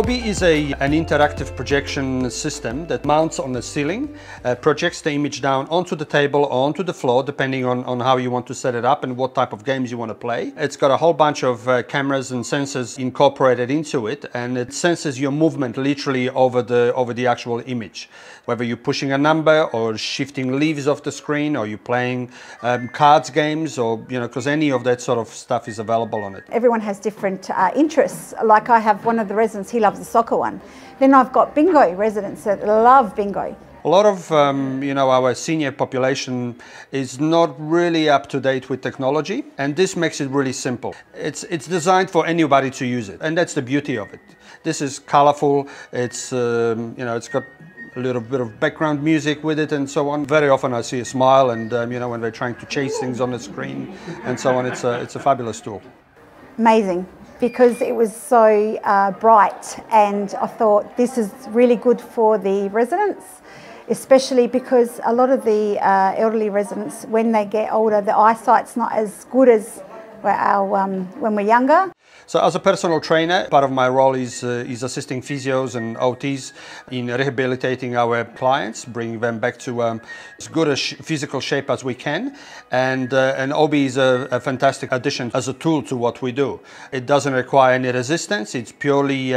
Obie is an interactive projection system that mounts on the ceiling, projects the image down onto the table or onto the floor, depending on how you want to set it up and what type of games you want to play. It's got a whole bunch of cameras and sensors incorporated into it, and it senses your movement literally over the actual image. Whether you're pushing a number or shifting leaves off the screen, or you're playing cards games, or because any of that sort of stuff is available on it. Everyone has different interests. Like I have one of the residents, he loves the soccer one. Then I've got bingo residents that love bingo. A lot of our senior population is not really up to date with technology, and this makes it really simple. It's designed for anybody to use it, and that's the beauty of it. This is colorful. It's it's got a little bit of background music with it and so on. Very often I see a smile, and when they're trying to chase things on the screen and so on. It's a fabulous tool. Amazing, because it was so bright, and I thought this is really good for the residents, especially because a lot of the elderly residents, when they get older, the eyesight's not as good as when we're younger. So as a personal trainer, part of my role is assisting physios and OTs in rehabilitating our clients, bringing them back to as good a physical shape as we can. And Obie is a fantastic addition as a tool to what we do. It doesn't require any resistance. It's purely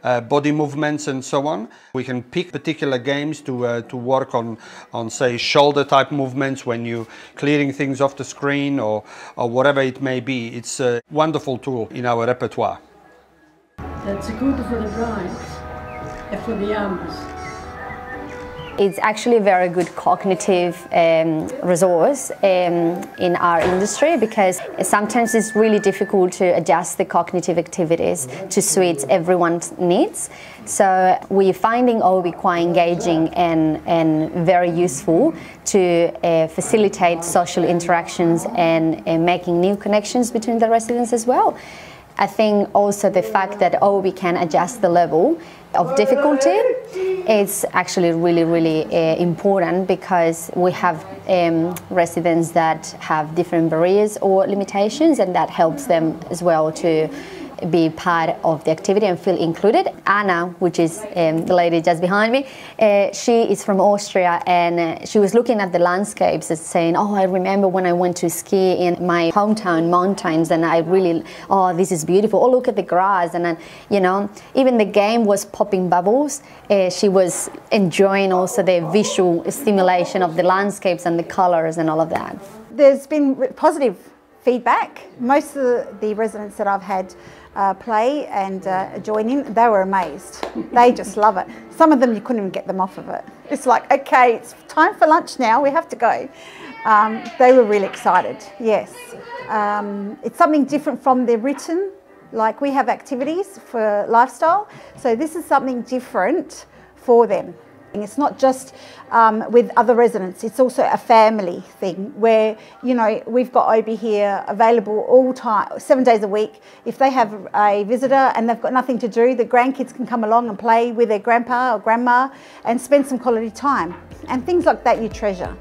body movements and so on. We can pick particular games to work on say shoulder type movements when you're clearing things off the screen or whatever it may be. It's a wonderful tool in our repertoire. That's good for the brains and for the arms. It's actually a very good cognitive resource in our industry, because sometimes it's really difficult to adjust the cognitive activities to suit everyone's needs. So we're finding Obie quite engaging and very useful to facilitate social interactions and making new connections between the residents as well. I think also the fact that Obie can adjust the level of difficulty is actually really important, because we have residents that have different barriers or limitations, and that helps them as well to be part of the activity and feel included. Anna, which is the lady just behind me, she is from Austria, and she was looking at the landscapes and saying, oh, I remember when I went to ski in my hometown mountains, and I really, oh, this is beautiful. Oh, look at the grass. And then, even the game was popping bubbles. She was enjoying also the visual stimulation of the landscapes and the colors and all of that. There's been positive feedback. Most of the residents that I've had play and join in, they were amazed. They just love it. Some of them, you couldn't even get them off of it. It's like, okay, it's time for lunch now, we have to go. They were really excited, yes. It's something different from the written, like we have activities for lifestyle, so this is something different for them. It's not just with other residents, it's also a family thing where, we've got Obie here available all time, 7 days a week. If they have a visitor and they've got nothing to do, the grandkids can come along and play with their grandpa or grandma and spend some quality time. And things like that you treasure.